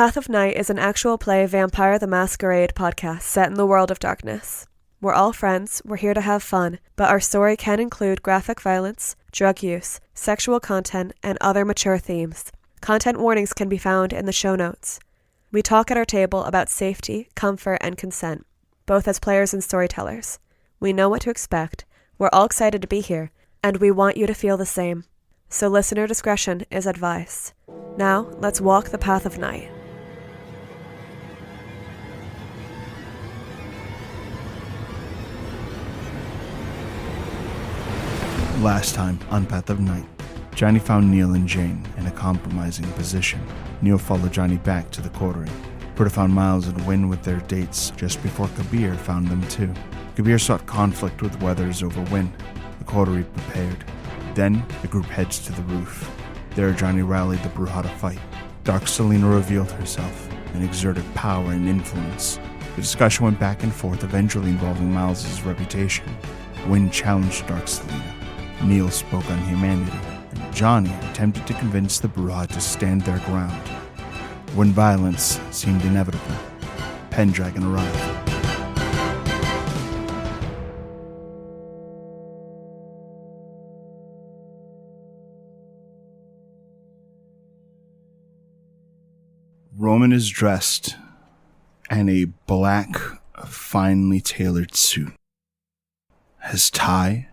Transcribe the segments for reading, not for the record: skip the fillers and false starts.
Path of Night is an actual play Vampire the Masquerade podcast set in the world of darkness. We're all friends, we're here to have fun, but our story can include graphic violence, drug use, sexual content, and other mature themes. Content warnings can be found in the show notes. We talk at our table about safety, comfort, and consent, both as players and storytellers. We know what to expect, we're all excited to be here, and we want you to feel the same. So listener discretion is advised. Now, let's walk the path of night. Last time on Path of Night, Johnny found Neil and Jane in a compromising position. Neil followed Johnny back to the coterie. Porter found Miles and Wynn with their dates just before Kabir found them too. Kabir sought conflict with Weathers over Wynn. The coterie prepared. Then, the group heads to the roof. There, Johnny rallied the Bruja to fight. Dark Selena revealed herself and exerted power and influence. The discussion went back and forth, eventually involving Miles' reputation. Wynn challenged Dark Selena. Neil spoke on humanity, and Johnny attempted to convince the Bruja to stand their ground. When violence seemed inevitable, Pendragon arrived. Roman is dressed in a black, finely tailored suit. His tie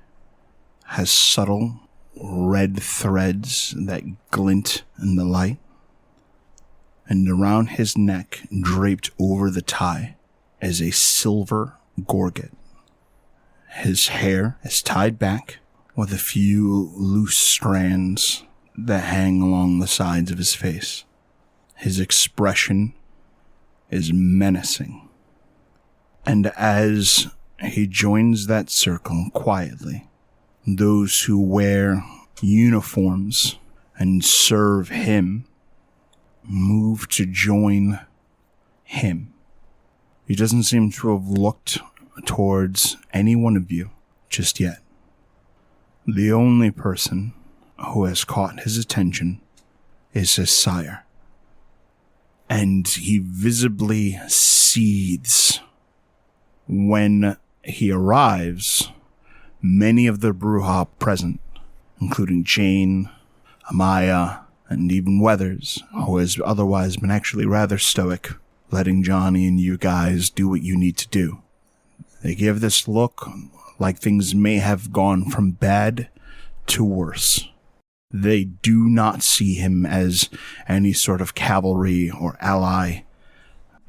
has subtle red threads that glint in the light, and around his neck, draped over the tie, is a silver gorget. His hair is tied back with a few loose strands that hang along the sides of his face. His expression is menacing, and as he joins that circle quietly, those who wear uniforms and serve him move to join him. He doesn't seem to have looked towards any one of you just yet. The only person who has caught his attention is his sire, and he visibly seethes. When he arrives, many of the Bruja present, including Jane, Amaya, and even Weathers, who has otherwise been actually rather stoic, letting Johnny and you guys do what you need to do. They give this look like things may have gone from bad to worse. They do not see him as any sort of cavalry or ally.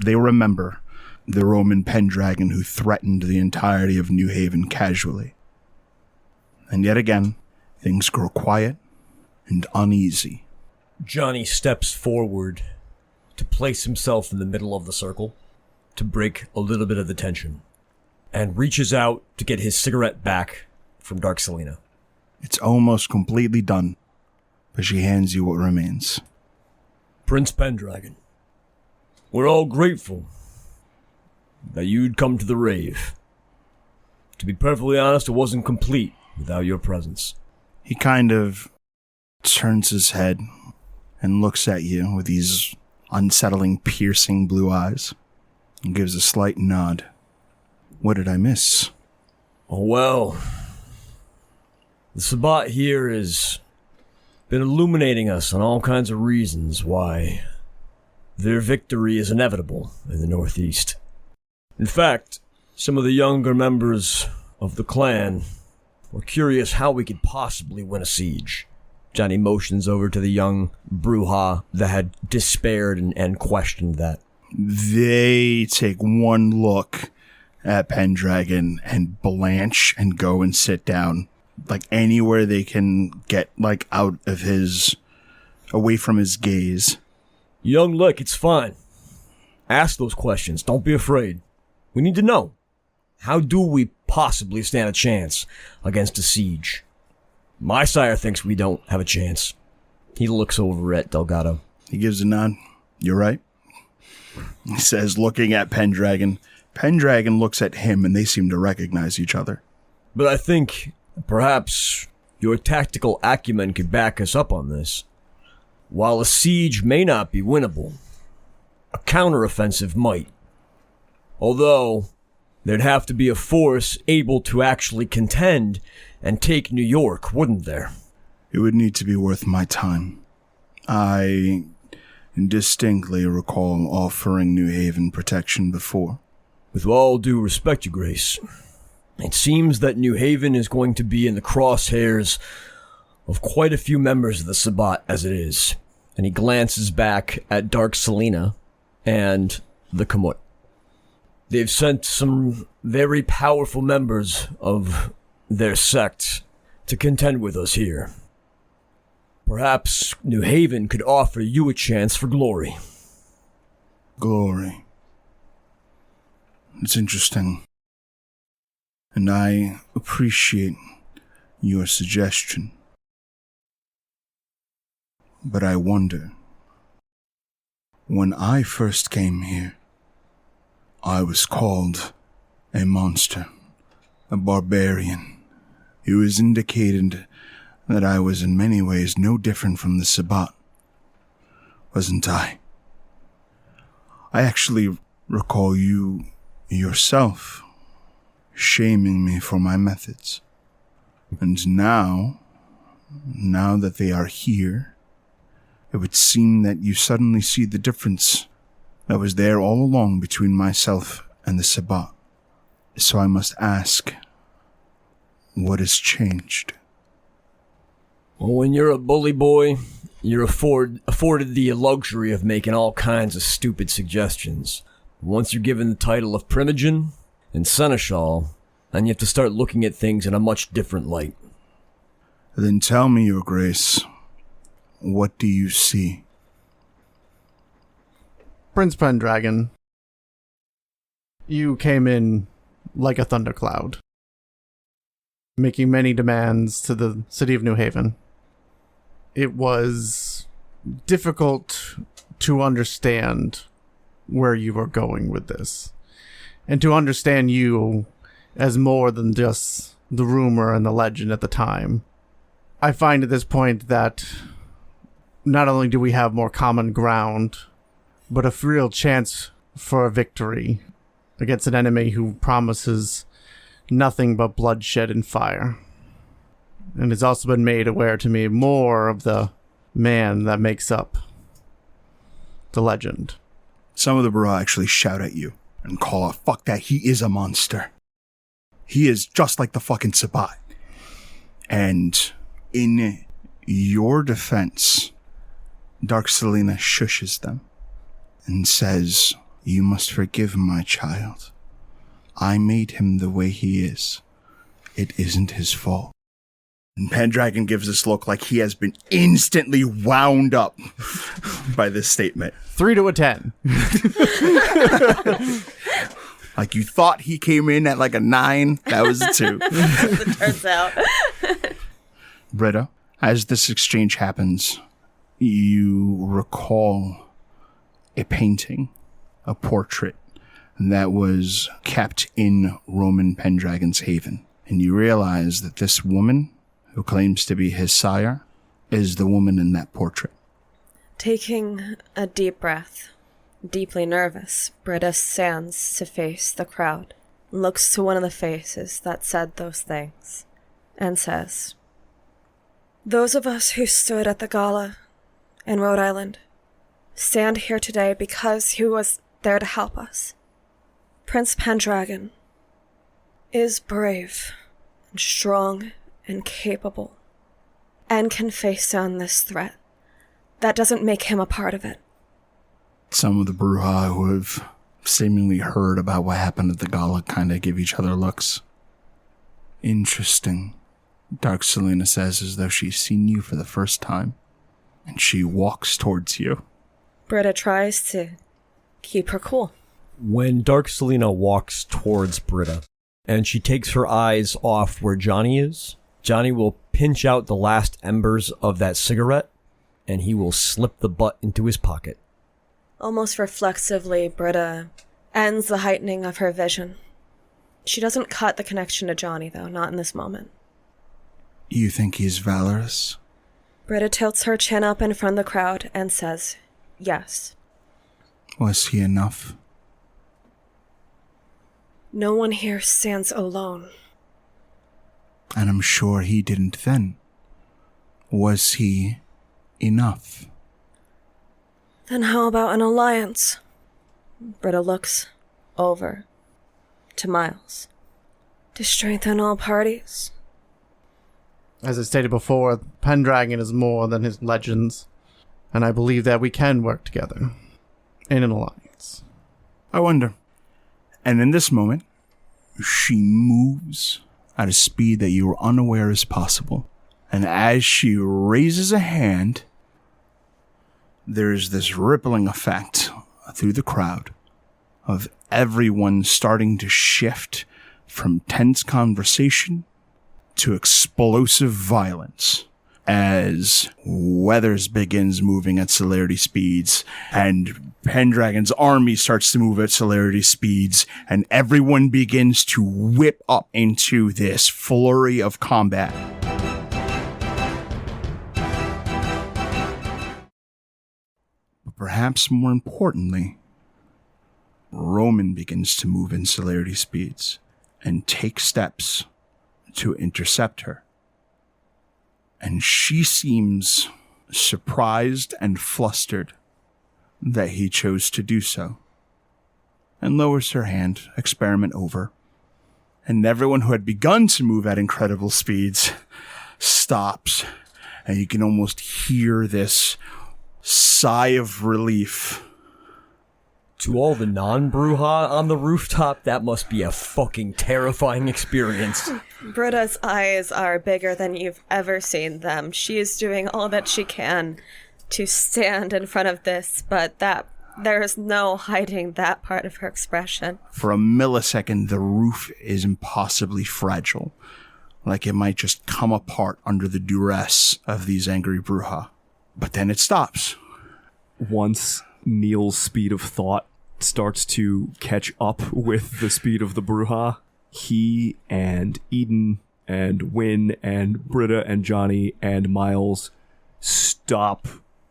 They remember the Roman Pendragon who threatened the entirety of New Haven casually. And yet again, things grow quiet and uneasy. Johnny steps forward to place himself in the middle of the circle to break a little bit of the tension, and reaches out to get his cigarette back from Dark Selena. It's almost completely done, but she hands you what remains. Prince Pendragon, we're all grateful that you'd come to the rave. To be perfectly honest, it wasn't complete without your presence. He kind of turns his head and looks at you with these unsettling, piercing blue eyes and gives a slight nod. What did I miss? Oh, well, the Sabbat here has been illuminating us on all kinds of reasons why their victory is inevitable in the Northeast. In fact, some of the younger members of the clan were curious how we could possibly win a siege. Johnny motions over to the young Bruja that had despaired and questioned that. They take one look at Pendragon and blanch and go and sit down, like anywhere they can get, like, out of his, away from his gaze. Young Lick, it's fine. Ask those questions. Don't be afraid. We need to know. How do we possibly stand a chance against a siege? My sire thinks we don't have a chance. He looks over at Delgado. He gives a nod. You're right. He says, looking at Pendragon. Pendragon looks at him, and they seem to recognize each other. But I think perhaps your tactical acumen could back us up on this. While a siege may not be winnable, counteroffensive might. Although, there'd have to be a force able to actually contend and take New York, wouldn't there? It would need to be worth my time. I distinctly recall offering New Haven protection before. With all due respect, Your Grace, it seems that New Haven is going to be in the crosshairs of quite a few members of the Sabbat as it is. And he glances back at Dark Selena and the Kamut. They've sent some very powerful members of their sect to contend with us here. Perhaps New Haven could offer you a chance for glory. Glory. It's interesting. And I appreciate your suggestion. But I wonder, when I first came here, I was called a monster, a barbarian. It was indicated that I was in many ways no different from the Sabbat, wasn't I? I actually recall you yourself shaming me for my methods. And now that they are here, it would seem that you suddenly see the difference that was there all along between myself and the Sabbat. So I must ask, what has changed? Well, when you're a bully boy, you're afforded the luxury of making all kinds of stupid suggestions. Once you're given the title of Primogen and Seneschal, then you have to start looking at things in a much different light. Then tell me, Your Grace, what do you see? Prince Pendragon, you came in like a thundercloud, making many demands to the city of New Haven. It was difficult to understand where you were going with this, and to understand you as more than just the rumor and the legend at the time. I find at this point that not only do we have more common ground, but a real chance for a victory against an enemy who promises nothing but bloodshed and fire. And has also been made aware to me more of the man that makes up the legend. Some of the Bura actually shout at you and call out, fuck that, he is a monster. He is just like the fucking Sabbat. And in your defense, Dark Selena shushes them and says, you must forgive my child. I made him the way he is. It isn't his fault. And Pendragon gives this look like he has been instantly wound up by this statement. 3 to a 10. Like you thought he came in at like a 9. That was a 2. As it turns out. Britta, as this exchange happens, you recall a painting, a portrait that was kept in Roman Pendragon's haven. And you realize that this woman, who claims to be his sire, is the woman in that portrait. Taking a deep breath, deeply nervous, Britta stands to face the crowd, looks to one of the faces that said those things, and says, those of us who stood at the gala in Rhode Island stand here today because he was there to help us. Prince Pendragon is brave and strong and capable and can face down this threat. That doesn't make him a part of it. Some of the Bruja who have seemingly heard about what happened at the gala kind of give each other looks. Interesting, Dark Selena says, as though she's seen you for the first time. And she walks towards you. Britta tries to keep her cool. When Dark Selena walks towards Britta, and she takes her eyes off where Johnny is, Johnny will pinch out the last embers of that cigarette, and he will slip the butt into his pocket. Almost reflexively, Britta ends the heightening of her vision. She doesn't cut the connection to Johnny, though, not in this moment. You think he's valorous? Britta tilts her chin up in front of the crowd and says, yes. Was he enough? No one here stands alone. And I'm sure he didn't then. Was he enough? Then how about an alliance? Britta looks over to Miles. To strengthen all parties? As I stated before, Pendragon is more than his legends, and I believe that we can work together in an alliance. I wonder. And in this moment, she moves at a speed that you are unaware is possible. And as she raises a hand, there's this rippling effect through the crowd of everyone starting to shift from tense conversation to explosive violence as Weathers begins moving at celerity speeds and Pendragon's army starts to move at celerity speeds and everyone begins to whip up into this flurry of combat. But perhaps more importantly, Roman begins to move in celerity speeds and take steps to intercept her. And she seems surprised and flustered that he chose to do so, and lowers her hand, experiment over. And everyone who had begun to move at incredible speeds stops, and you can almost hear this sigh of relief. To all the non-Bruja on the rooftop, that must be a fucking terrifying experience. Britta's eyes are bigger than you've ever seen them. She is doing all that she can to stand in front of this, but there is no hiding that part of her expression. For a millisecond, the roof is impossibly fragile, like it might just come apart under the duress of these angry Bruja. But then it stops. Once Neil's speed of thought starts to catch up with the speed of the Bruja, he and Eden and Wynn and Britta and Johnny and Miles stop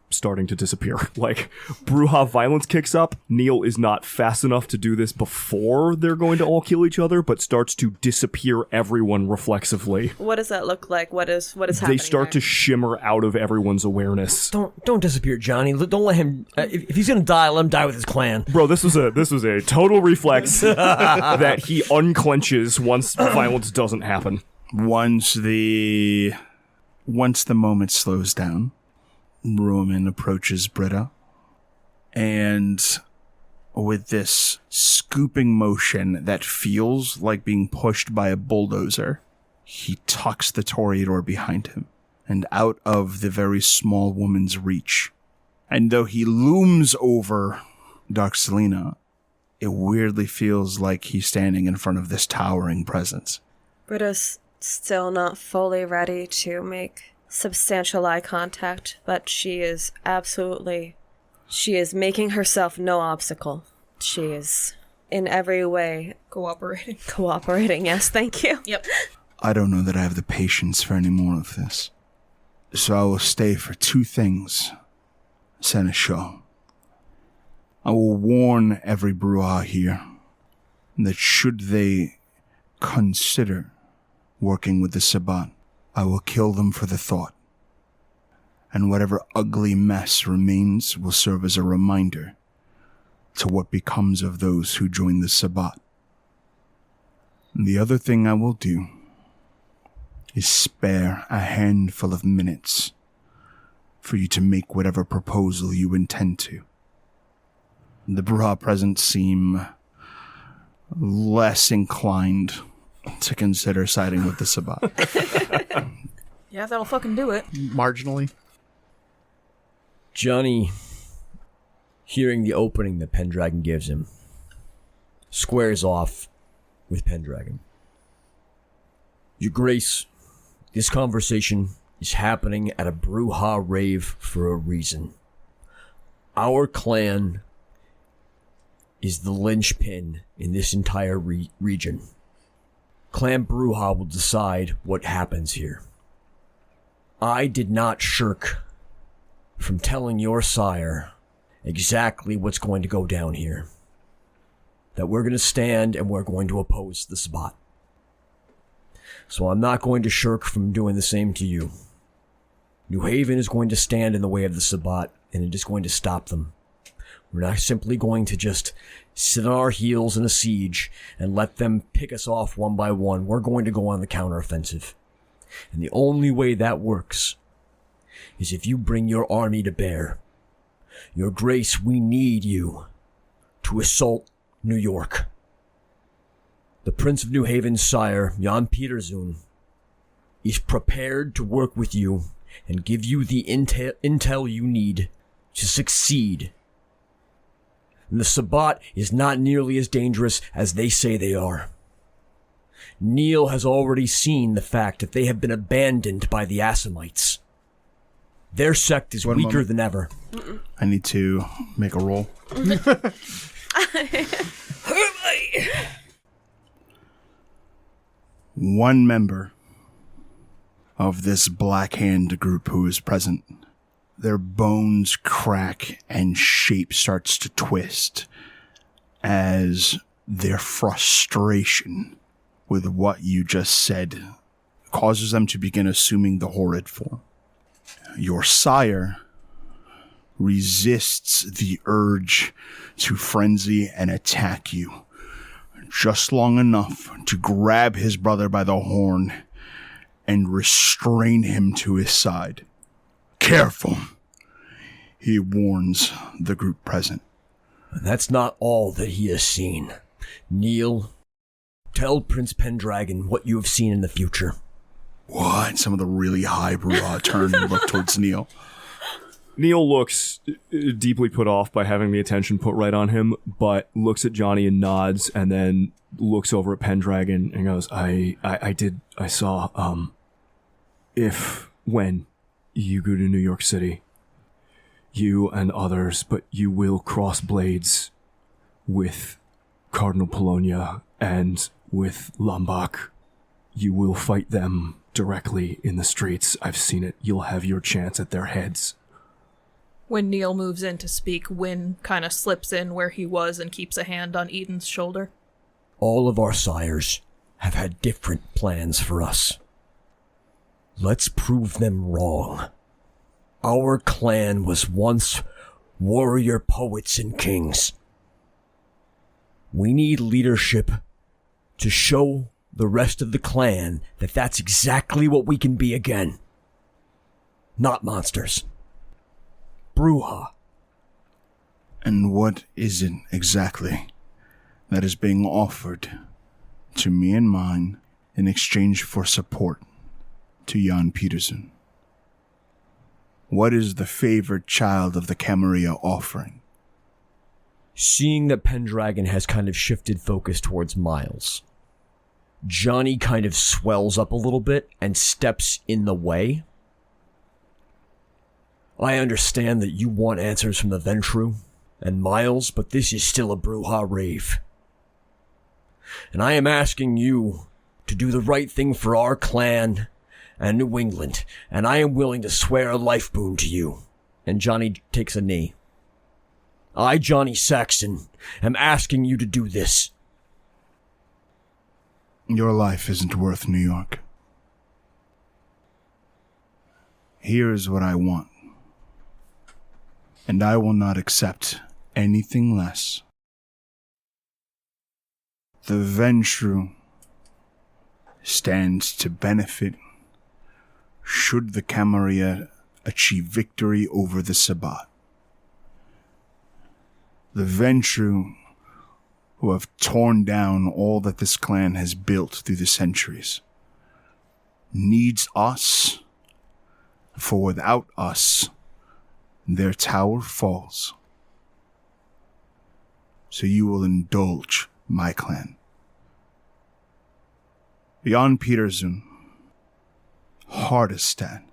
starting to disappear. Like, Bruja violence kicks up. Neil is not fast enough to do this before they're going to all kill each other, but starts to disappear everyone reflexively. What does that look like? What is happening? They start to shimmer out of everyone's awareness. Don't disappear, Johnny. Don't let him. If he's gonna die, let him die with his clan. Bro, this was a total reflex that he unclenches once violence doesn't happen. Once the moment slows down, Roman approaches Britta, and with this scooping motion that feels like being pushed by a bulldozer, he tucks the Toreador behind him and out of the very small woman's reach. And though he looms over Darkselina, it weirdly feels like he's standing in front of this towering presence. Britta's still not fully ready to make substantial eye contact, but she is making herself no obstacle. She is in every way cooperating. Yes, thank you. Yep. I don't know that I have the patience for any more of this, so I will stay for two things, Seneschal. I will warn every Bruja here that should they consider working with the Sabbat, I will kill them for the thought, and whatever ugly mess remains will serve as a reminder to what becomes of those who join the Sabbat. And the other thing I will do is spare a handful of minutes for you to make whatever proposal you intend to. The Bruja present seem less inclined to consider siding with the Sabbat. Yeah, that'll fucking do it. Marginally. Johnny, hearing the opening that Pendragon gives him, squares off with Pendragon. Your Grace, this conversation is happening at a Bruja rave for a reason. Our clan is the linchpin in this entire region. Clan Bruja will decide what happens here. I did not shirk from telling your sire exactly what's going to go down here. That we're going to stand and we're going to oppose the Sabbat. So I'm not going to shirk from doing the same to you. New Haven is going to stand in the way of the Sabbat, and it is going to stop them. We're not simply going to just sit on our heels in a siege and let them pick us off one by one. We're going to go on the counteroffensive. And the only way that works is if you bring your army to bear. Your Grace, we need you to assault New York. The Prince of New Haven's sire, Jan Peterzoon, is prepared to work with you and give you the intel you need to succeed. And the Sabbat is not nearly as dangerous as they say they are. Neil has already seen the fact that they have been abandoned by the Assamites. Their sect is weaker than ever. I need to make a roll. One member of this Black Hand group who is present, their bones crack and shape starts to twist as their frustration with what you just said causes them to begin assuming the horrid form. Your sire resists the urge to frenzy and attack you just long enough to grab his brother by the horn and restrain him to his side. Careful, he warns the group present. That's not all that he has seen. Neil, tell Prince Pendragon what you have seen in the future. What? Some of the really high Bruja turn and look towards Neil. Neil looks deeply put off by having the attention put right on him, but looks at Johnny and nods, and then looks over at Pendragon and goes, I saw, when you go to New York City, you and others, but you will cross blades with Cardinal Polonia and with Lombok. You will fight them directly in the streets. I've seen it. You'll have your chance at their heads. When Neil moves in to speak, Wynn kind of slips in where he was and keeps a hand on Eden's shoulder. All of our sires have had different plans for us. Let's prove them wrong. Our clan was once warrior poets and kings. We need leadership to show the rest of the clan that that's exactly what we can be again. Not monsters. Bruja. And what is it exactly that is being offered to me and mine in exchange for support to Jan Peterson? What is the favored child of the Camarilla offering? Seeing that Pendragon has kind of shifted focus towards Miles, Johnny kind of swells up a little bit and steps in the way. I understand that you want answers from the Ventrue and Miles, but this is still a Bruja rave. And I am asking you to do the right thing for our clan and New England, and I am willing to swear a life boon to you. And Johnny takes a knee. I, Johnny Saxon, am asking you to do this. Your life isn't worth New York. Here's what I want. And I will not accept anything less. The Ventrue stands to benefit should the Camarilla achieve victory over the Sabbat. The Ventrue, who have torn down all that this clan has built through the centuries, needs us, for without us, their tower falls. So you will indulge my clan. Jan Peterson, Hardestan,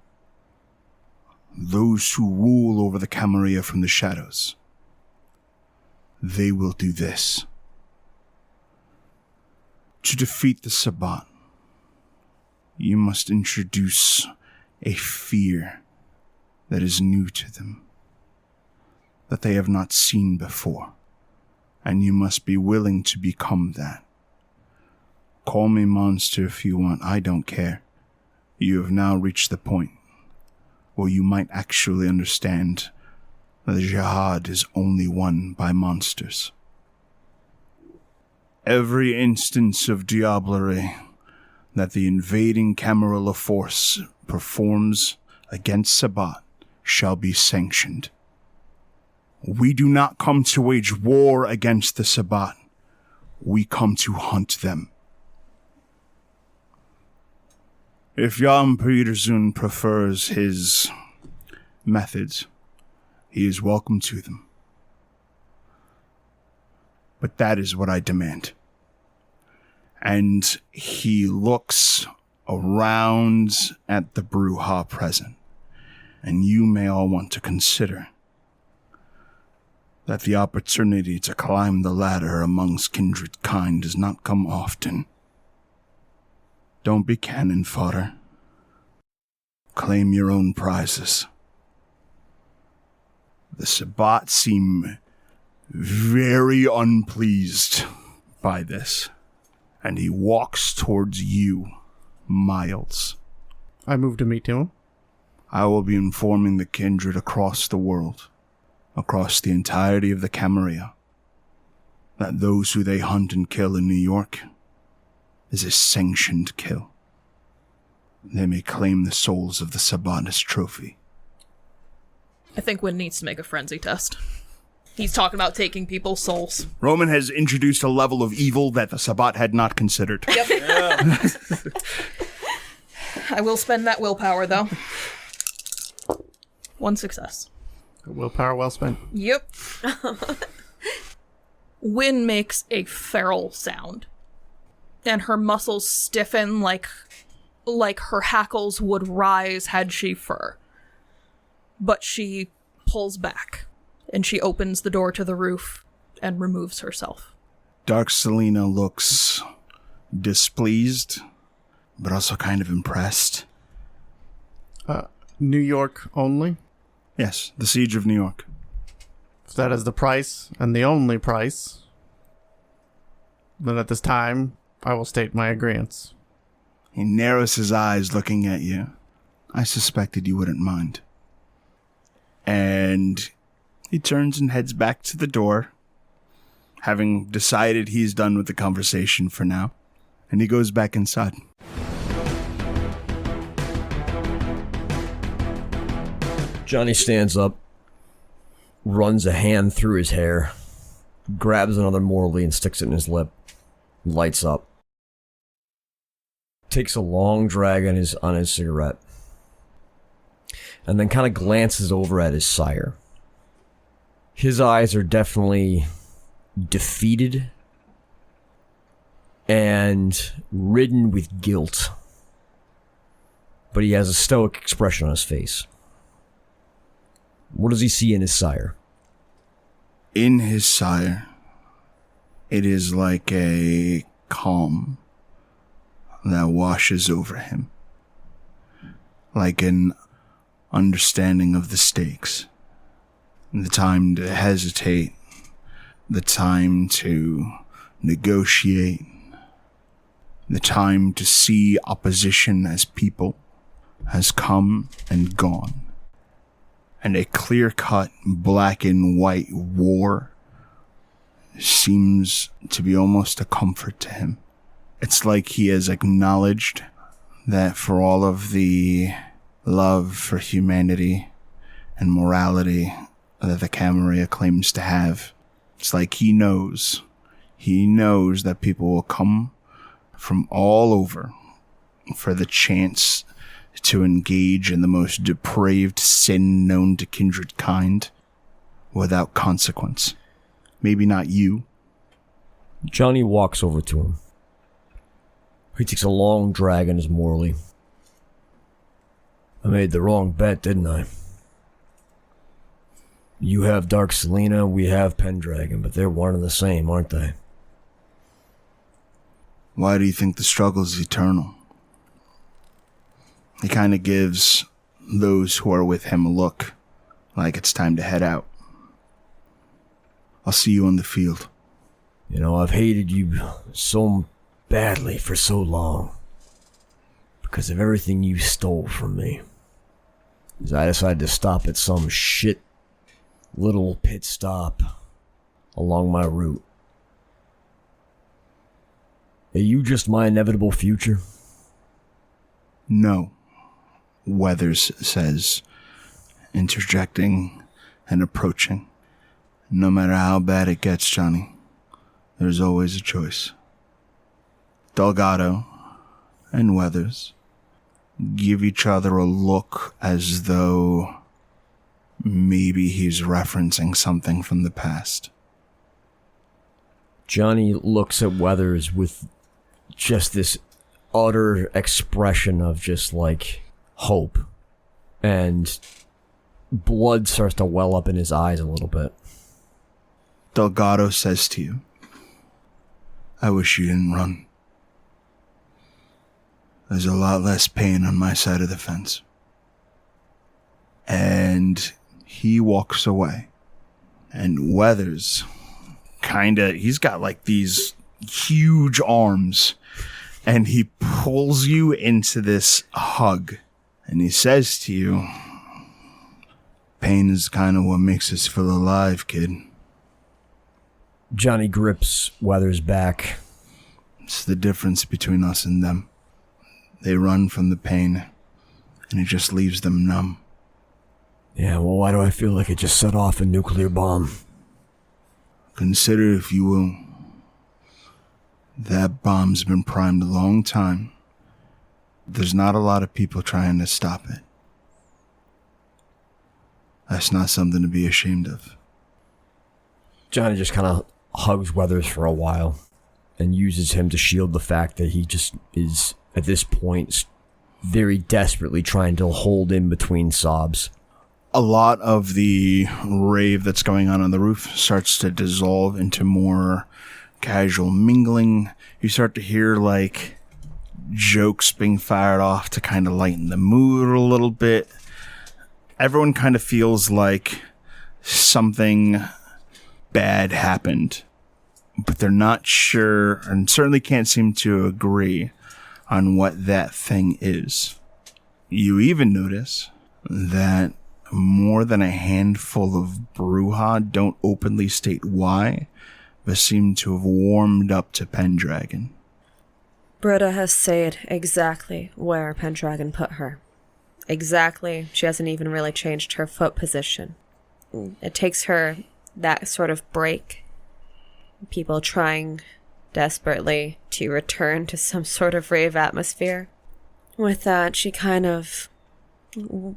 those who rule over the Camarilla from the shadows, they will do this. To defeat the Sabbat, you must introduce a fear that is new to them. that they have not seen before, and you must be willing to become that. Call me monster if you want, I don't care. You have now reached the point where you might actually understand that the jihad is only won by monsters. Every instance of diablerie that the invading Camarilla force performs against Sabbat shall be sanctioned. We do not come to wage war against the Sabbat. We come to hunt them. If Jan Peterson prefers his methods, he is welcome to them. But that is what I demand. And he looks around at the Bruja present, and you may all want to consider that the opportunity to climb the ladder amongst kindred kind does not come often. Don't be cannon fodder. Claim your own prizes. The Sabbat seem very unpleased by this, and he walks towards you, Miles. I move to meet him. I will be informing the kindred across the world, across the entirety of the Camarilla, that those who they hunt and kill in New York is a sanctioned kill. They may claim the souls of the Sabbat as trophy. I think Wynn needs to make a frenzy test. He's talking about taking people's souls. Roman has introduced a level of evil that the Sabbat had not considered. Yep. Yeah. I will spend that willpower, though. 1 success. Willpower well spent. Yep. Wynn makes a feral sound, and her muscles stiffen like her hackles would rise had she fur. But she pulls back, and she opens the door to the roof and removes herself. Dark Selena looks displeased, but also kind of impressed. New York only? Yes, the Siege of New York. If that is the price, and the only price, then at this time, I will state my agreeance. He narrows his eyes looking at you. I suspected you wouldn't mind. And he turns and heads back to the door, having decided he's done with the conversation for now. And he goes back inside. Johnny stands up, runs a hand through his hair, grabs another Morley and sticks it in his lip, lights up, takes a long drag on his cigarette, and then kind of glances over at his sire. His eyes are definitely defeated and ridden with guilt, but he has a stoic expression on his face. What does he see in his sire? In his sire, it is like a calm that washes over him, like an understanding of the stakes, the time to hesitate, the time to negotiate, the time to see opposition as people has come and gone. And a clear-cut black and white war seems to be almost a comfort to him. It's like he has acknowledged that for all of the love for humanity and morality that the Camarilla claims to have, it's like he knows that people will come from all over for the chance to engage in the most depraved sin known to kindred kind without consequence. Maybe not you. Johnny walks over to him. He takes a long drag on his Morley. I made the wrong bet, didn't I? You have Dark Selena, we have Pendragon, but they're one and the same, aren't they? Why do you think the struggle is eternal? He kind of gives those who are with him a look, like it's time to head out. I'll see you on the field. You know, I've hated you so badly for so long because of everything you stole from me. Because I decided to stop at some shit little pit stop along my route. Are you just my inevitable future? No, Weathers says, interjecting and approaching. No matter how bad it gets, Johnny, there's always a choice. Delgado and Weathers give each other a look as though maybe he's referencing something from the past. Johnny looks at Weathers with just this utter expression of just like hope, and blood starts to well up in his eyes a little bit. Delgado says to you, I wish you didn't run. There's a lot less pain on my side of the fence. And he walks away. And Weathers he's got like these huge arms, and he pulls you into this hug, and he says to you, pain is kind of what makes us feel alive, kid. Johnny grips Weathers' back. It's the difference between us and them. They run from the pain, and it just leaves them numb. Yeah, well, why do I feel like it just set off a nuclear bomb? Consider, if you will, that bomb's been primed a long time. There's not a lot of people trying to stop it. That's not something to be ashamed of. Johnny just kind of hugs Weathers for a while and uses him to shield the fact that he just is, at this point, very desperately trying to hold in between sobs. A lot of the rave that's going on the roof starts to dissolve into more casual mingling. You start to hear like jokes being fired off to kind of lighten the mood a little bit. Everyone kind of feels like something bad happened, but they're not sure and certainly can't seem to agree on what that thing is. You even notice that more than a handful of Brujah don't openly state why, but seem to have warmed up to Pendragon. Britta has said exactly where Pendragon put her. Exactly. She hasn't even really changed her foot position. It takes her that sort of break. People trying desperately to return to some sort of rave atmosphere. With that, she kind of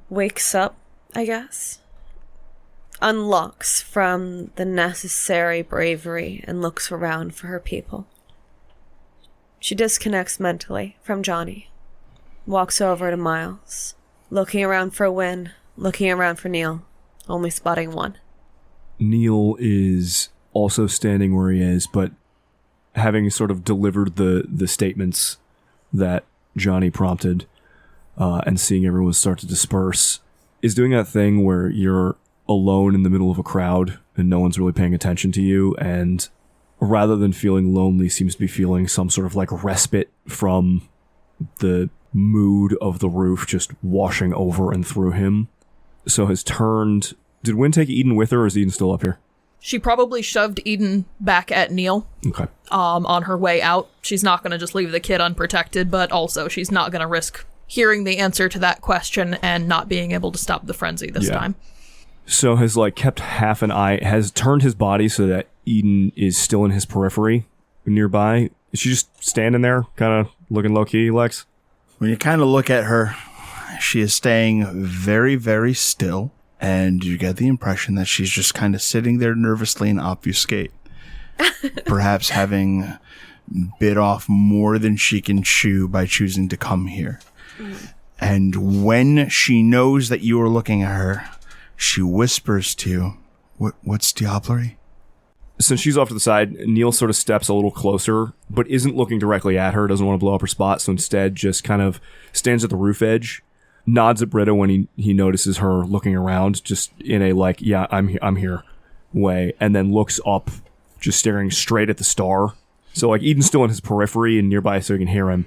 wakes up, I guess. Unlocks from the necessary bravery and looks around for her people. She disconnects mentally from Johnny. Walks over to Miles. Looking around for Wynn. Looking around for Neil. Only spotting one. Neil is also standing where he is, but having sort of delivered the statements that Johnny prompted, and seeing everyone start to disperse, is doing that thing where you're alone in the middle of a crowd and no one's really paying attention to you, and rather than feeling lonely, seems to be feeling some sort of like respite from the mood of the roof just washing over and through him. So has turned... Did Wynn take Eden with her, or is Eden still up here? She probably shoved Eden back at Neil. Okay. On her way out. She's not going to just leave the kid unprotected, but also she's not going to risk hearing the answer to that question and not being able to stop the frenzy this time. So has like kept half an eye, has turned his body so that Eden is still in his periphery nearby. Is she just standing there, kind of looking low-key, Lex? When you kind of look at her, she is staying very, very still, and you get the impression that she's just kind of sitting there nervously in obfuscate. Perhaps having bit off more than she can chew by choosing to come here. And when she knows that you are looking at her, she whispers to you, what's diablerie? Since she's off to the side, Neil sort of steps a little closer, but isn't looking directly at her, doesn't want to blow up her spot, so instead just kind of stands at the roof edge, nods at Britta when he notices her looking around, just in a like, yeah, I'm here way, and then looks up, just staring straight at the star. So, like, Eden's still in his periphery and nearby so you can hear him,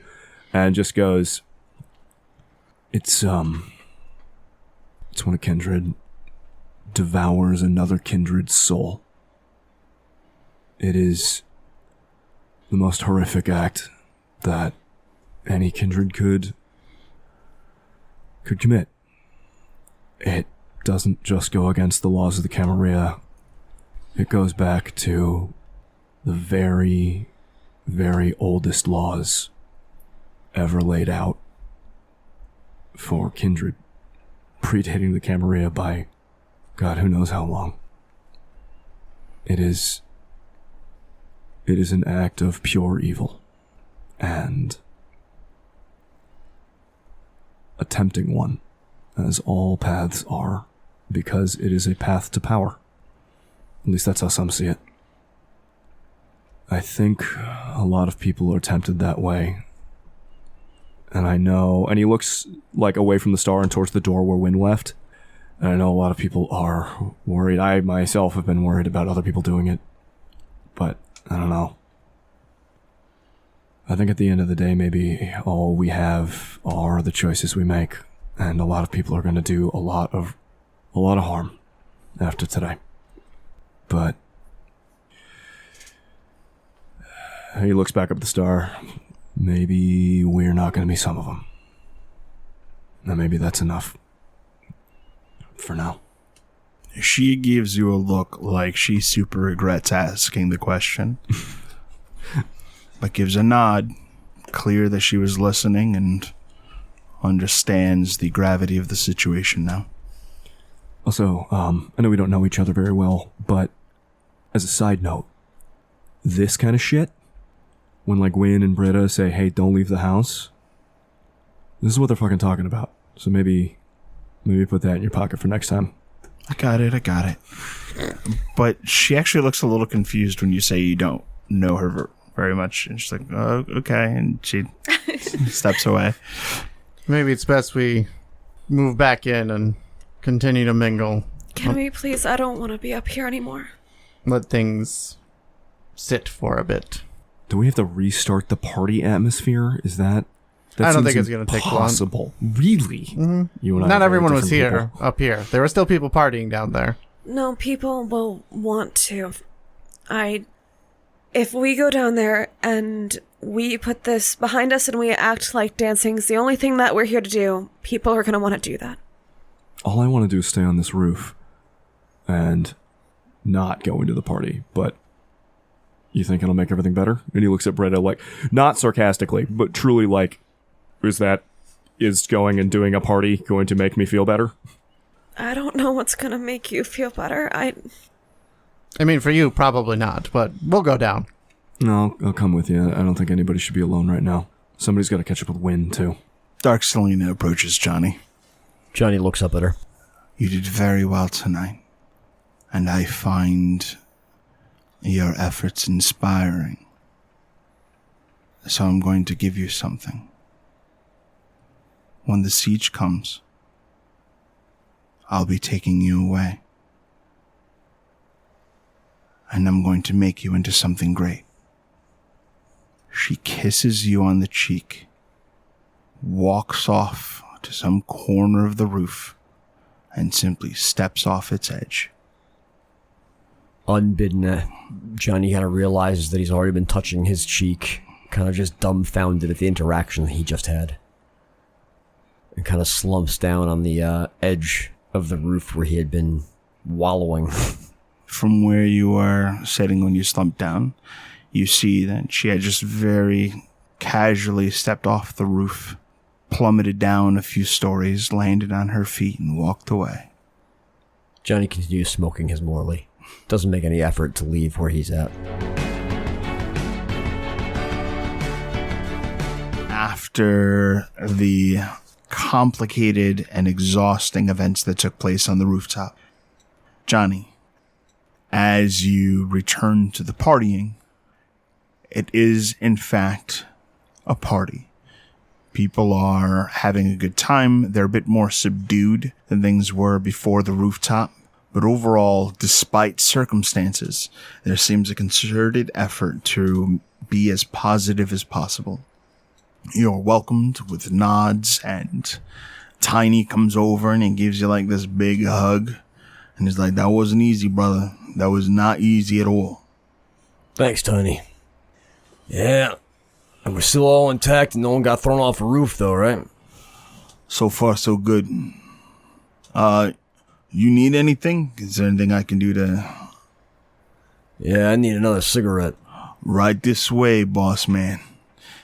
and just goes, It's when a kindred devours another kindred's soul. It is the most horrific act that any kindred could commit. It doesn't just go against the laws of the Camarilla. It goes back to the very, very oldest laws ever laid out for kindred, predating the Camarilla by God who knows how long. It is an act of pure evil, and a tempting one, as all paths are, because it is a path to power. At least that's how some see it. I think a lot of people are tempted that way. And I know, and he looks like away from the star and towards the door where Wynn left. And I know a lot of people are worried. I myself have been worried about other people doing it. But I don't know. I think at the end of the day, maybe all we have are the choices we make. And a lot of people are going to do a lot of harm after today. But he looks back up at the star. Maybe we're not going to be some of them. And maybe that's enough. For now. She gives you a look like she super regrets asking the question. But gives a nod, clear that she was listening and understands the gravity of the situation now. Also, I know we don't know each other very well, but as a side note, this kind of shit, when like Wynn and Britta say, hey, don't leave the house, this is what they're fucking talking about. So maybe put that in your pocket for next time. I got it. But she actually looks a little confused when you say you don't know her very much. And she's like, oh, okay. And she steps away. Maybe it's best we move back in and continue to mingle. Can we please? I don't want to be up here anymore. Let things sit for a bit. Do we have to restart the party atmosphere? Is that I don't think it's going to take long. Possible. Really? Mm-hmm. You and I Not are everyone very was different here, people. up here. There were still people partying down there. No, people will want to. If we go down there and we put this behind us and we act like dancing's the only thing that we're here to do, people are going to want to do that. All I want to do is stay on this roof and not go into the party, but you think it'll make everything better? And he looks at Britta like, not sarcastically, but truly like, is going and doing a party going to make me feel better? I don't know what's going to make you feel better. I mean, for you, probably not, but we'll go down. No, I'll come with you. I don't think anybody should be alone right now. Somebody's got to catch up with Wynn, too. Dark Selena approaches Johnny. Johnny looks up at her. You did very well tonight, and I find your efforts inspiring. So I'm going to give you something. When the siege comes, I'll be taking you away. And I'm going to make you into something great. She kisses you on the cheek, walks off to some corner of the roof, and simply steps off its edge. Unbidden, Johnny kind of realizes that he's already been touching his cheek, kind of just dumbfounded at the interaction that he just had. And kind of slumps down on the edge of the roof where he had been wallowing. From where you are sitting when you slumped down, you see that she had just very casually stepped off the roof, plummeted down a few stories, landed on her feet, and walked away. Johnny continues smoking his Morley. Doesn't make any effort to leave where he's at. After the complicated and exhausting events that took place on the rooftop, Johnny, as you return to the partying, it is in fact a party. People are having a good time. They're a bit more subdued than things were before the rooftop, But overall, despite circumstances, there seems a concerted effort to be as positive as possible. You're welcomed with nods, and Tiny comes over and he gives you like this big hug. And he's like, that wasn't easy, brother. That was not easy at all. Thanks, Tiny. Yeah. And we're still all intact and no one got thrown off the roof, though, right? So far, so good. You need anything? Is there anything I can do to... Yeah, I need another cigarette. Right this way, boss man.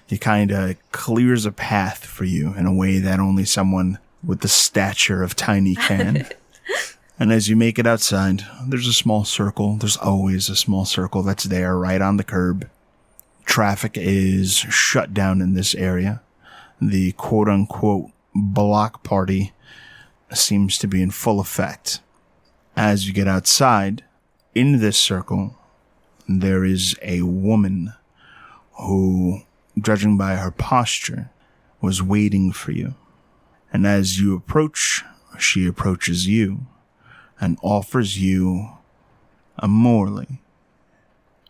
He kind of clears a path for you in a way that only someone with the stature of Tiny can. And as you make it outside, there's a small circle. There's always a small circle that's there right on the curb. Traffic is shut down in this area. The quote-unquote block party seems to be in full effect. As you get outside, in this circle, there is a woman who, judging by her posture, was waiting for you. And as you approach, she approaches you and offers you a Morley,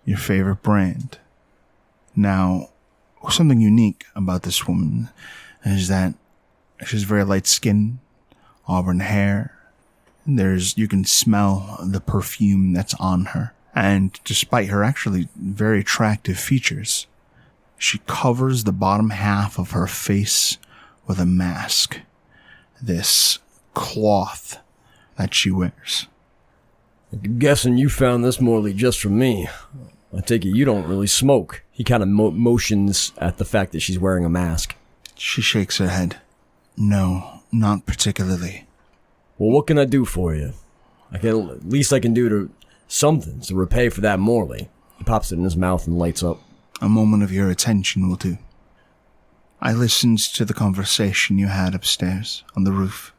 your favorite brand. Now, something unique about this woman is that she's very light-skinned, auburn hair. You can smell the perfume that's on her. And despite her actually very attractive features, she covers the bottom half of her face with a mask. This cloth that she wears. I'm guessing you found this Morley just for me. I take it you don't really smoke. He kind of motions at the fact that she's wearing a mask. She shakes her head. No, not particularly. Well, what can I do for you? At least I can do something to repay for that Morley. He pops it in his mouth and lights up. A moment of your attention will do. I listened to the conversation you had upstairs on the roof.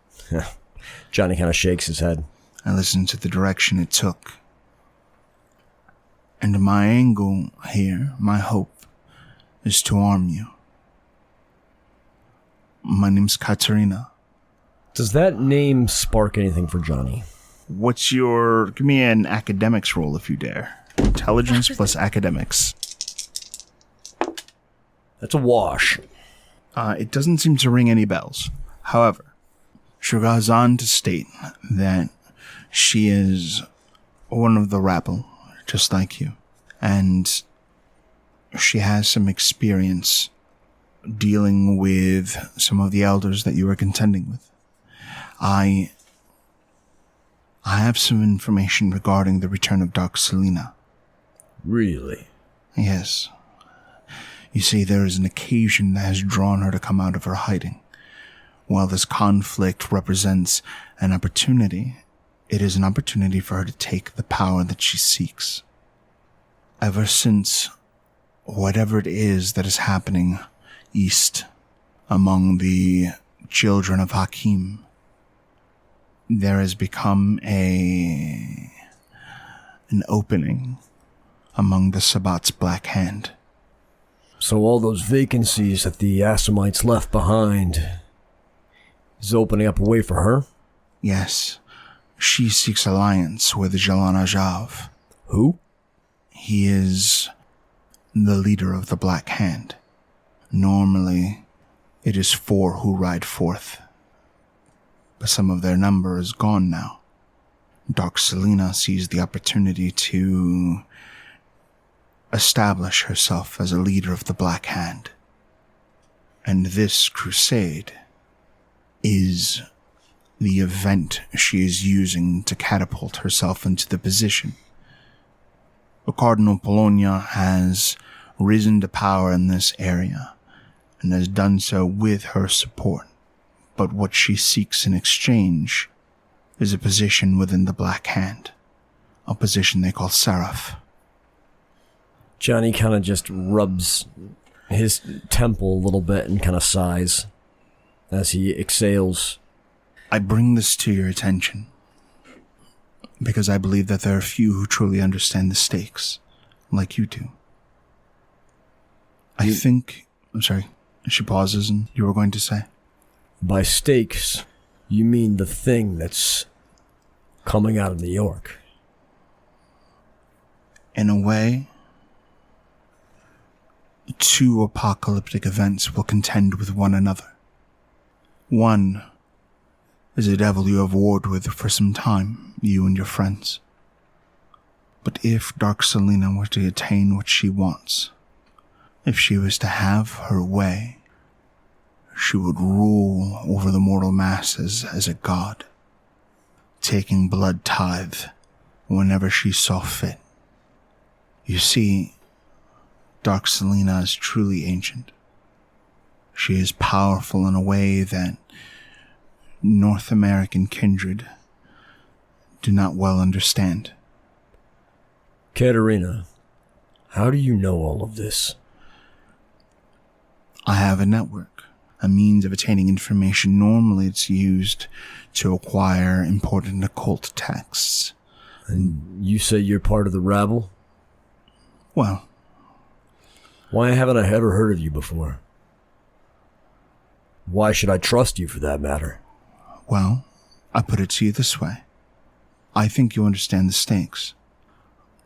Johnny kind of shakes his head. I listened to the direction it took. And my angle here, my hope, is to arm you. My name's Katerina. Does that name spark anything for Johnny? Give me an academics roll if you dare. Intelligence plus academics. That's a wash. It doesn't seem to ring any bells. However, she goes on to state that she is one of the rabble, just like you. And she has some experience dealing with some of the elders that you were contending with. I have some information regarding the return of Dark Selena. Really? Yes. You see, there is an occasion that has drawn her to come out of her hiding. While this conflict represents an opportunity, it is an opportunity for her to take the power that she seeks. Ever since whatever it is that is happening east among the children of Hakim, there has become an opening among the Sabbat's Black Hand. So all those vacancies that the Assamites left behind is opening up a way for her? Yes. She seeks alliance with Jalan Ajav. Who? He is the leader of the Black Hand. Normally, it is 4 who ride forth, but some of their number is gone now. Dark Selena sees the opportunity to establish herself as a leader of the Black Hand. And this crusade is the event she is using to catapult herself into the position. Cardinal Polonia has risen to power in this area and has done so with her support. But what she seeks in exchange is a position within the Black Hand, a position they call Seraph. Johnny kind of just rubs his temple a little bit and kind of sighs as he exhales. I bring this to your attention because I believe that there are few who truly understand the stakes, like you do. I'm sorry, she pauses and you were going to say? By stakes, you mean the thing that's coming out of New York. In a way, two apocalyptic events will contend with one another. One is a devil you have warred with for some time, you and your friends. But if Dark Selena were to attain what she wants, if she was to have her way, she would rule over the mortal masses as a god, taking blood tithe whenever she saw fit. You see, Dark Selena is truly ancient. She is powerful in a way that North American kindred do not well understand. Katerina, how do you know all of this? I have a network, a means of attaining information. Normally it's used to acquire important occult texts. And you say you're part of the rabble? Well, Why haven't I ever heard of you before? Why should I trust you for that matter? well, I put it to you this way. I think you understand the stakes.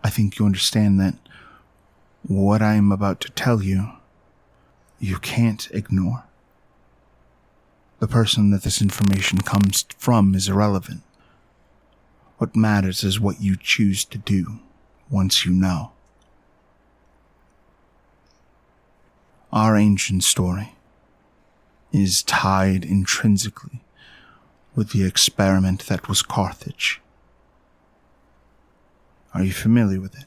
I think you understand that what I am about to tell you, you can't ignore. The person that this information comes from is irrelevant. What matters is what you choose to do once you know. Our ancient story is tied intrinsically with the experiment that was Carthage. Are you familiar with it?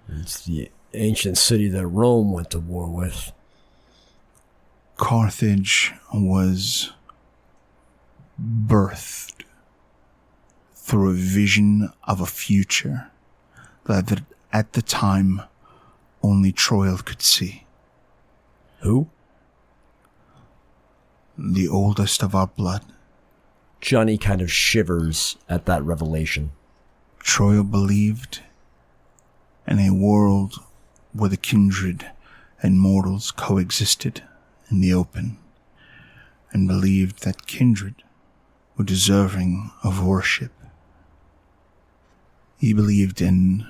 It's the ancient city that Rome went to war with. Carthage was birthed through a vision of a future that at the time only Troil could see. Who? The oldest of our blood. Johnny kind of shivers at that revelation. Troil believed in a world where the kindred and mortals coexisted in the open, and believed that kindred were deserving of worship. He believed in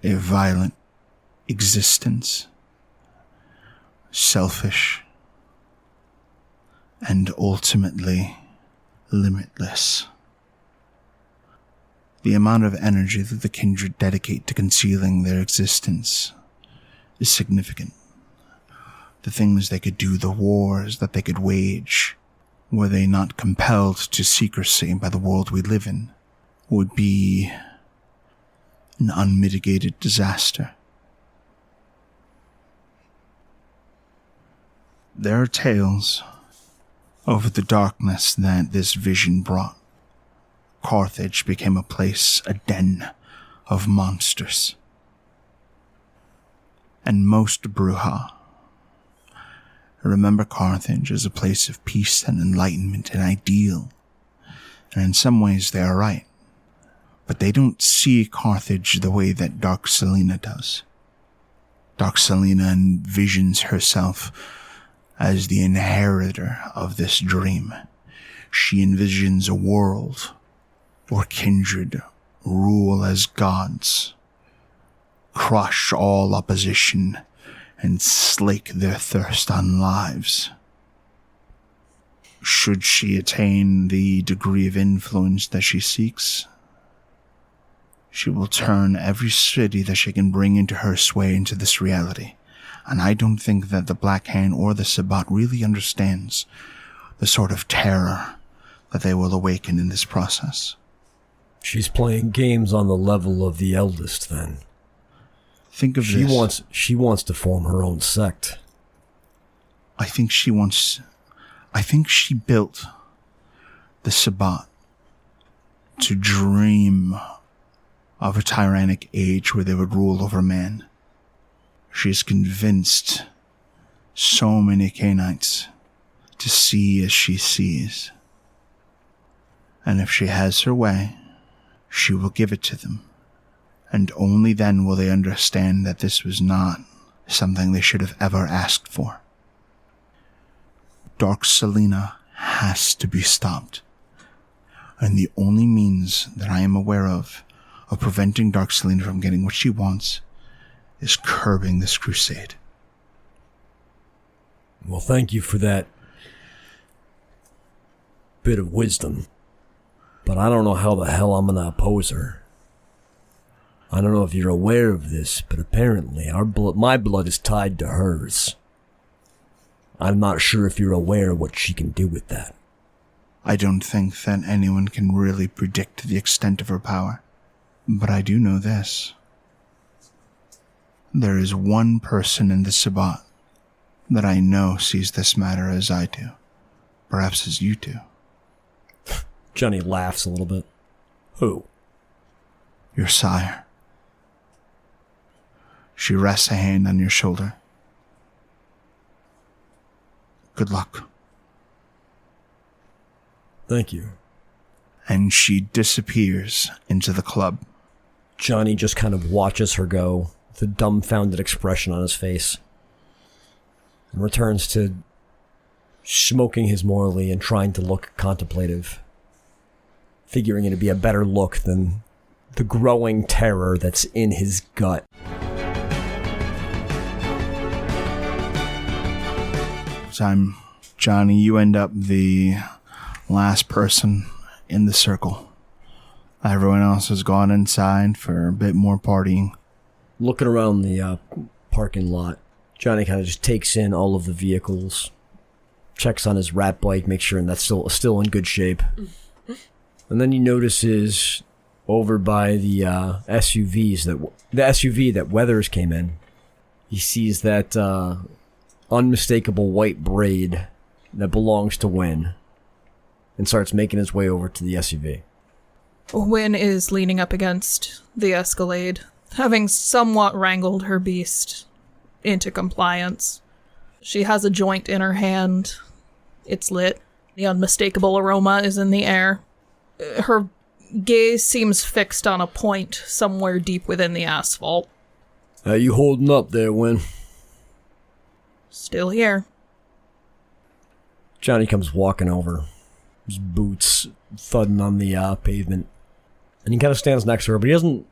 a violent existence, selfish, and ultimately limitless. The amount of energy that the kindred dedicate to concealing their existence is significant. The things they could do, the wars that they could wage, were they not compelled to secrecy by the world we live in, would be an unmitigated disaster. There are tales of the darkness that this vision brought. Carthage became a place, a den of monsters. And most Brujah remember Carthage as a place of peace and enlightenment and ideal. And in some ways they are right. But they don't see Carthage the way that Dark Selena does. Dark Selena envisions herself as the inheritor of this dream. She envisions a world where kindred rule as gods, crush all opposition, and slake their thirst on lives. Should she attain the degree of influence that she seeks, she will turn every city that she can bring into her sway into this reality. And I don't think that the Black Hand or the Sabbat really understands the sort of terror that they will awaken in this process. She's playing games on the level of the eldest, then. Think of She this. wants to form her own sect. I think she built the Sabbat to dream of a tyrannic age where they would rule over man. She has convinced so many Canaanites to see as she sees. And if she has her way, she will give it to them. And only then will they understand that this was not something they should have ever asked for. Dark Selena has to be stopped. And the only means that I am aware of preventing Dark Selena from getting what she wants is curbing this crusade. Well, thank you for that bit of wisdom. But I don't know how the hell I'm gonna oppose her. I don't know if you're aware of this, but apparently my blood is tied to hers. I'm not sure if you're aware of what she can do with that. I don't think that anyone can really predict the extent of her power. But I do know this. There is one person in the Sabbat that I know sees this matter as I do. Perhaps as you do. Johnny laughs a little bit. Who? Your sire. She rests a hand on your shoulder. Good luck. Thank you. And she disappears into the club. Johnny just kind of watches her go, with a dumbfounded expression on his face, and returns to smoking his Morley and trying to look contemplative, figuring it to be a better look than the growing terror that's in his gut. Time, Johnny, you end up the last person in the circle. Everyone else has gone inside for a bit more partying. Looking around the parking lot, Johnny kind of just takes in all of the vehicles, checks on his rat bike, makes sure that's still in good shape. And then he notices over by the SUV that Weathers came in, he sees that unmistakable white braid that belongs to Wynn, and starts making his way over to the SUV. Wynn is leaning up against the Escalade, having somewhat wrangled her beast into compliance. She has a joint in her hand. It's lit. The unmistakable aroma is in the air. Her gaze seems fixed on a point somewhere deep within the asphalt. How you holding up there, Wynn? Still here. Johnny comes walking over, his boots thudding on the pavement, and he kind of stands next to her, but he doesn't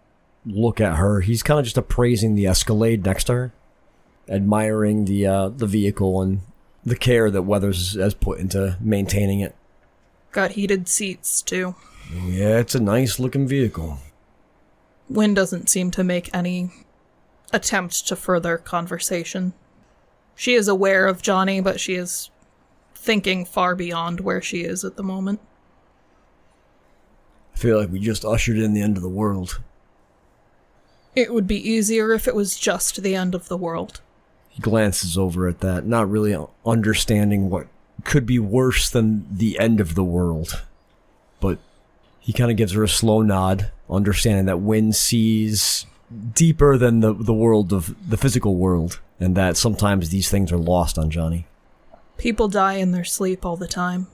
look at her. He's kind of just appraising the Escalade next to her, admiring the vehicle and the care that Weathers has put into maintaining it. Got heated seats, too. Yeah, it's a nice-looking vehicle. Wynn doesn't seem to make any attempt to further conversation. She is aware of Johnny, but she is thinking far beyond where she is at the moment. I feel like we just ushered in the end of the world. It would be easier if it was just the end of the world. He glances over at that, not really understanding what could be worse than the end of the world. But he kind of gives her a slow nod, understanding that Wynn sees deeper than the world of the physical world, and that sometimes these things are lost on Johnny. People die in their sleep all the time.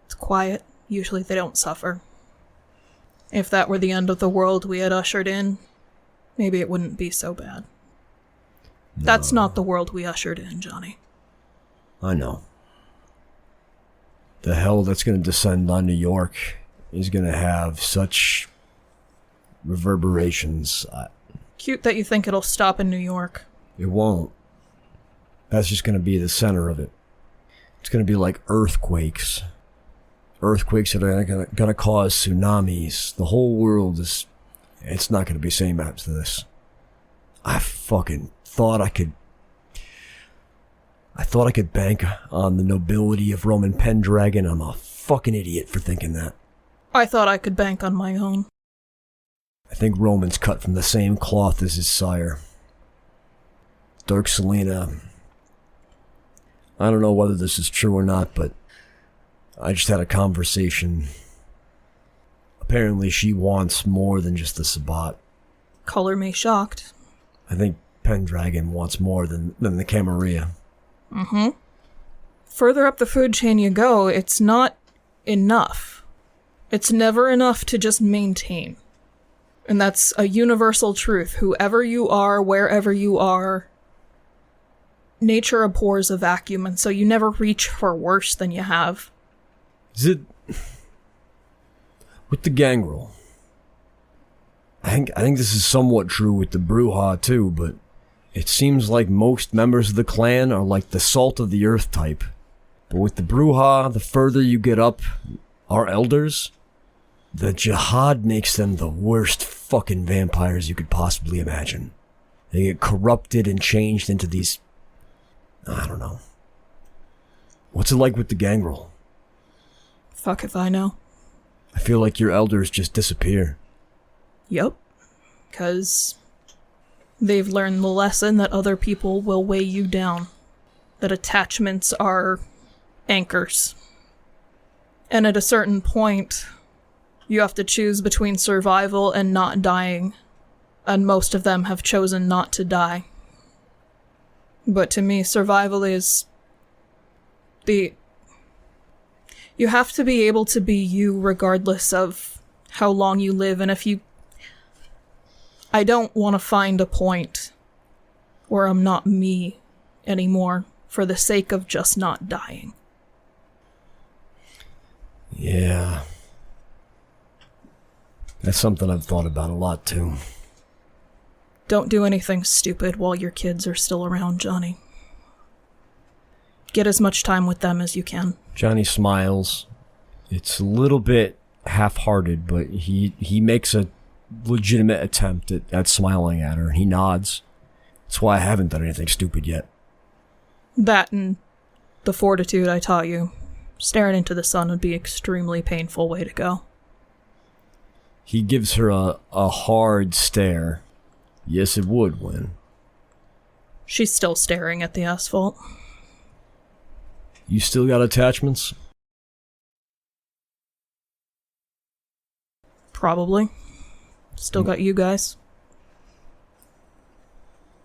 It's quiet. Usually they don't suffer. If that were the end of the world we had ushered in, maybe it wouldn't be so bad. No. That's not the world we ushered in, Johnny. I know. The hell that's going to descend on New York is going to have such reverberations. Cute that you think it'll stop in New York. It won't. That's just going to be the center of it. It's going to be like earthquakes. Earthquakes that are going to cause tsunamis. The whole world is... It's not going to be same after this. I fucking thought I could bank on the nobility of Roman Pendragon. I'm a fucking idiot for thinking that. I thought I could bank on my own. I think Roman's cut from the same cloth as his sire. Dark Selena. I don't know whether this is true or not, but I just had a conversation. Apparently she wants more than just the Sabbat. Color me shocked. I think Pendragon wants more than the Camarilla. Mm-hmm. Further up the food chain you go, it's not enough. It's never enough to just maintain. And that's a universal truth. Whoever you are, wherever you are, nature abhors a vacuum, and so you never reach for worse than you have. Is it... With the gangrel. I think this is somewhat true with the Bruja too, but it seems like most members of the clan are like the salt of the earth type. But with the Bruja, the further you get up, our elders, the Jihad makes them the worst fucking vampires you could possibly imagine. They get corrupted and changed into these... I don't know. What's it like with the gangrel? Fuck if I know. I feel like your elders just disappear. Yep. Because they've learned the lesson that other people will weigh you down. That attachments are anchors. And at a certain point, you have to choose between survival and not dying. And most of them have chosen not to die. But to me, survival is you have to be able to be you regardless of how long you live, and I don't want to find a point where I'm not me anymore for the sake of just not dying. Yeah. That's something I've thought about a lot too. Don't do anything stupid while your kids are still around, Johnny. Get as much time with them as you can. Johnny smiles. It's a little bit half-hearted, but he makes a legitimate attempt at smiling at her. He nods. That's why I haven't done anything stupid yet. That and the fortitude I taught you. Staring into the sun would be an extremely painful way to go. He gives her a hard stare. Yes, it would, Win. She's still staring at the asphalt. You still got attachments? Probably. Still got you guys.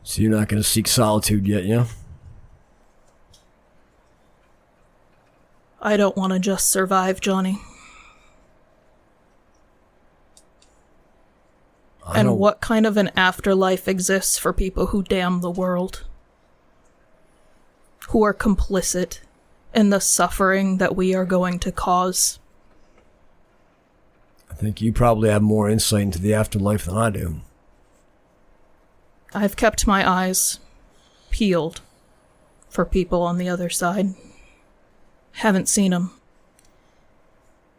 So you're not going to seek solitude yet, yeah? I don't want to just survive, Johnny. And what kind of an afterlife exists for people who damn the world? Who are complicit in the suffering that we are going to cause? I think you probably have more insight into the afterlife than I do. I've kept my eyes peeled for people on the other side. Haven't seen them.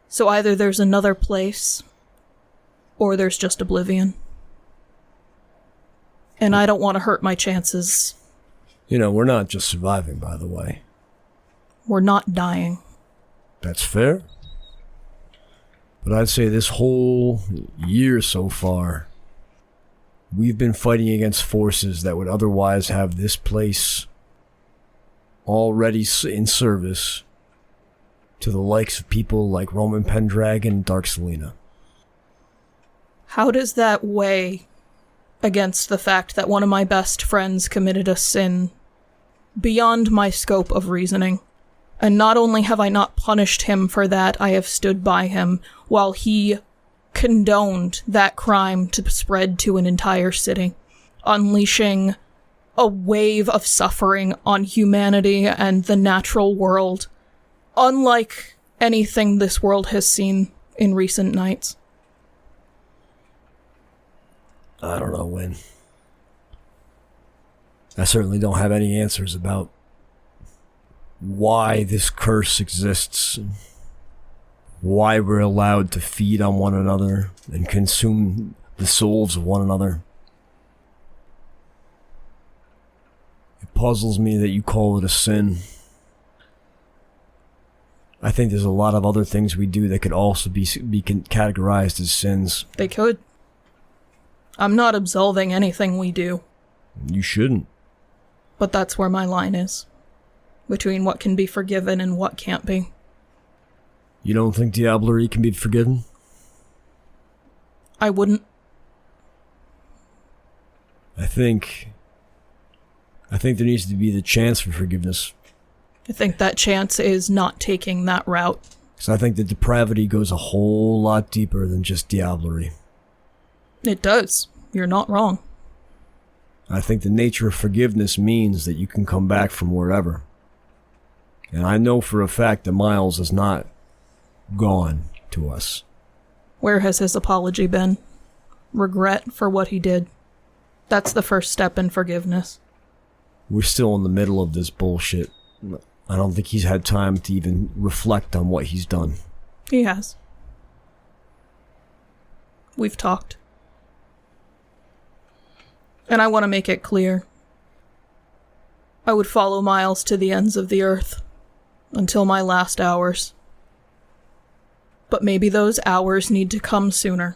So either there's another place, or there's just oblivion. And I don't want to hurt my chances. You know, we're not just surviving, by the way. We're not dying. That's fair. But I'd say this whole year so far, we've been fighting against forces that would otherwise have this place already in service to the likes of people like Roman Pendragon and Dark Selena. How does that weigh against the fact that one of my best friends committed a sin beyond my scope of reasoning? And not only have I not punished him for that, I have stood by him while he condoned that crime to spread to an entire city, unleashing a wave of suffering on humanity and the natural world, unlike anything this world has seen in recent nights. I don't know, Win. I certainly don't have any answers about why this curse exists, why we're allowed to feed on one another and consume the souls of one another. It puzzles me that you call it a sin. I think there's a lot of other things we do that could also be categorized as sins. They could. I'm not absolving anything we do. You shouldn't. But that's where my line is. Between what can be forgiven and what can't be. You don't think diablerie can be forgiven? I wouldn't. I think there needs to be the chance for forgiveness. I think that chance is not taking that route. Because I think the depravity goes a whole lot deeper than just diablerie. It does. You're not wrong. I think the nature of forgiveness means that you can come back from wherever. And I know for a fact that Miles is not gone to us. Where has his apology been? Regret for what he did. That's the first step in forgiveness. We're still in the middle of this bullshit. I don't think he's had time to even reflect on what he's done. He has. We've talked. And I want to make it clear. I would follow Miles to the ends of the earth. Until my last hours. But maybe those hours need to come sooner.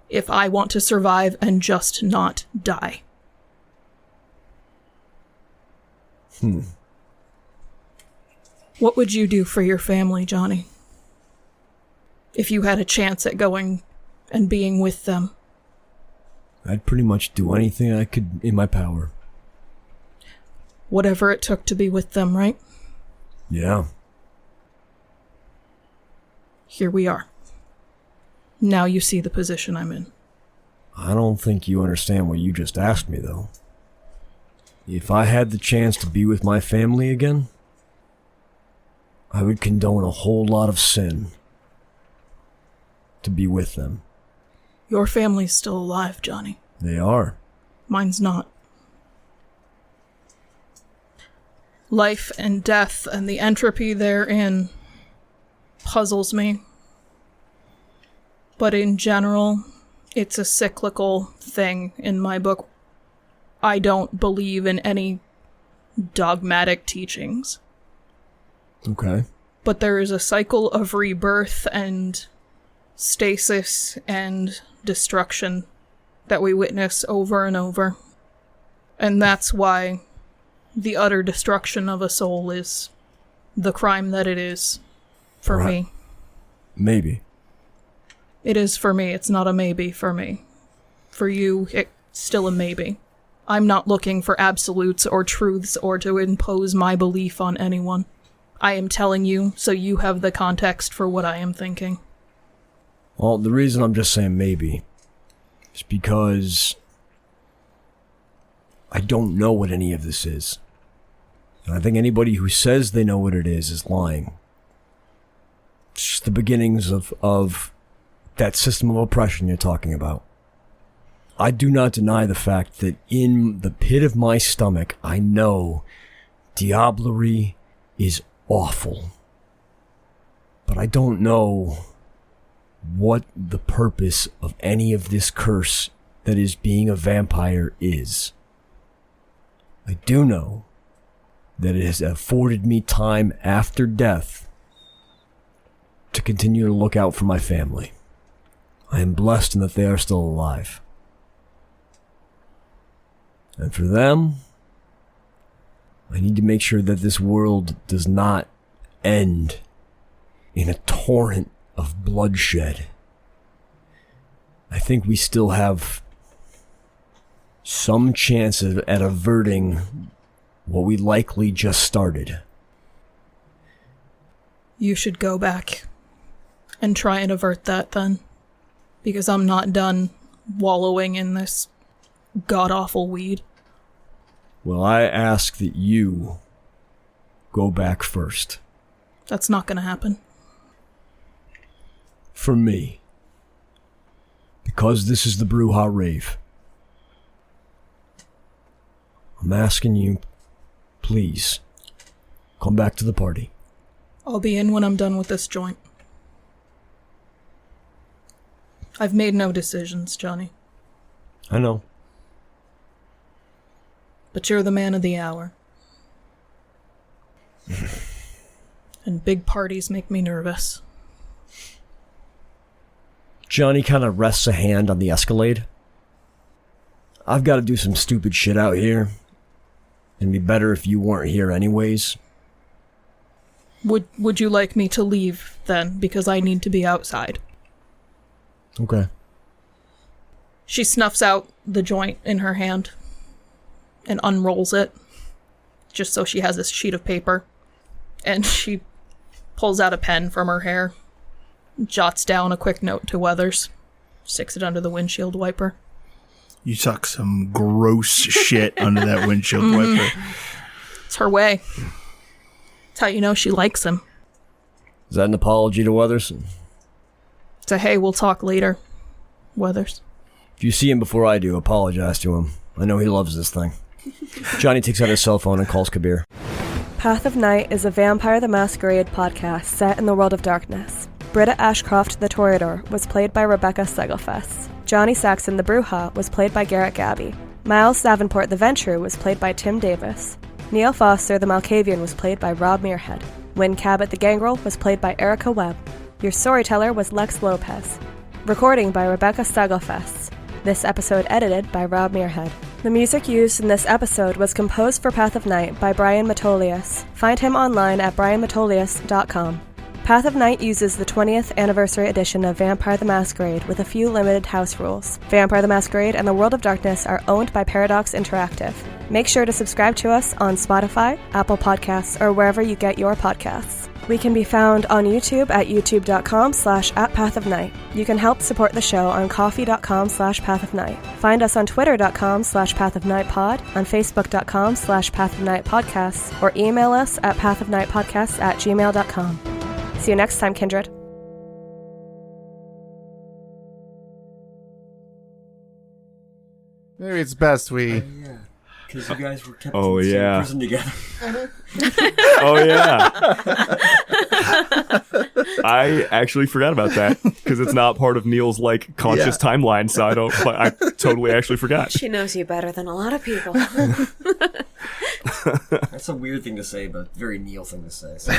If I want to survive and just not die. What would you do for your family, Johnny? If you had a chance at going and being with them? I'd pretty much do anything I could in my power. Whatever it took to be with them, right? Yeah. Here we are. Now you see the position I'm in. I don't think you understand what you just asked me, though. If I had the chance to be with my family again, I would condone a whole lot of sin to be with them. Your family's still alive, Johnny. They are. Mine's not. Life and death and the entropy therein puzzles me. But in general, it's a cyclical thing in my book. I don't believe in any dogmatic teachings. Okay. But there is a cycle of rebirth and stasis and destruction that we witness over and over. And that's why the utter destruction of a soul is the crime that it is for me. Maybe. It is for me. It's not a maybe for me. For you, it's still a maybe. I'm not looking for absolutes or truths or to impose my belief on anyone. I am telling you so you have the context for what I am thinking. Well, the reason I'm just saying maybe is because I don't know what any of this is. And I think anybody who says they know what it is lying. It's just the beginnings of that system of oppression you're talking about. I do not deny the fact that in the pit of my stomach, I know diablerie is awful. But I don't know what the purpose of any of this curse that is being a vampire is. I do know that it has afforded me time after death to continue to look out for my family. I am blessed in that they are still alive. And for them, I need to make sure that this world does not end in a torrent of bloodshed. I think we still have some chance at averting what we likely just started. You should go back and try and avert that then. Because I'm not done wallowing in this god-awful weed. Well, I ask that you go back first. That's not gonna happen. For me. Because this is the Brujah Rave. I'm asking you, please, come back to the party. I'll be in when I'm done with this joint. I've made no decisions, Johnny. I know. But you're the man of the hour. And big parties make me nervous. Johnny kind of rests a hand on the Escalade. I've got to do some stupid shit out here. It'd be better if you weren't here anyways. Would you like me to leave, then? Because I need to be outside. Okay. She snuffs out the joint in her hand and unrolls it, just so she has this sheet of paper. And she pulls out a pen from her hair, jots down a quick note to Weathers, sticks it under the windshield wiper. You suck some gross shit under that windshield wiper. It's her way. It's how you know she likes him. Is that an apology to Weathers? So, hey, we'll talk later, Weathers. If you see him before I do, apologize to him. I know he loves this thing. Johnny takes out his cell phone and calls Kabir. Path of Night is a Vampire the Masquerade podcast set in the world of darkness. Britta Ashcroft the Toreador was played by Rebecca Segelfest. Johnny Saxon the Bruja was played by Garrett Gabby. Miles Davenport the Venture was played by Tim Davis. Neil Foster the Malkavian was played by Rob Muirhead. Wynn Cabot the Gangrel was played by Erica Webb. Your storyteller was Lex Lopez. Recording by Rebecca Segelfest. This episode edited by Rob Muirhead. The music used in this episode was composed for Path of Night by Brian Metolius. Find him online at brianmetolius.com. Path of Night uses the 20th anniversary edition of Vampire the Masquerade with a few limited house rules. Vampire the Masquerade and the World of Darkness are owned by Paradox Interactive. Make sure to subscribe to us on Spotify, Apple Podcasts, or wherever you get your podcasts. We can be found on YouTube at youtube.com/@pathofnight. You can help support the show on coffee.com/pathofnight. Find us on twitter.com/pathofnightpod, on facebook.com/pathofnightpodcasts, or email us at pathofnightpodcasts@gmail.com. See you next time, Kindred. Maybe it's best we... Because you guys were kept Oh, in the same yeah. prison together. Oh, yeah. I actually forgot about that because it's not part of Neil's conscious timeline, so I totally actually forgot. She knows you better than a lot of people. That's a weird thing to say, but very Neil thing to say. So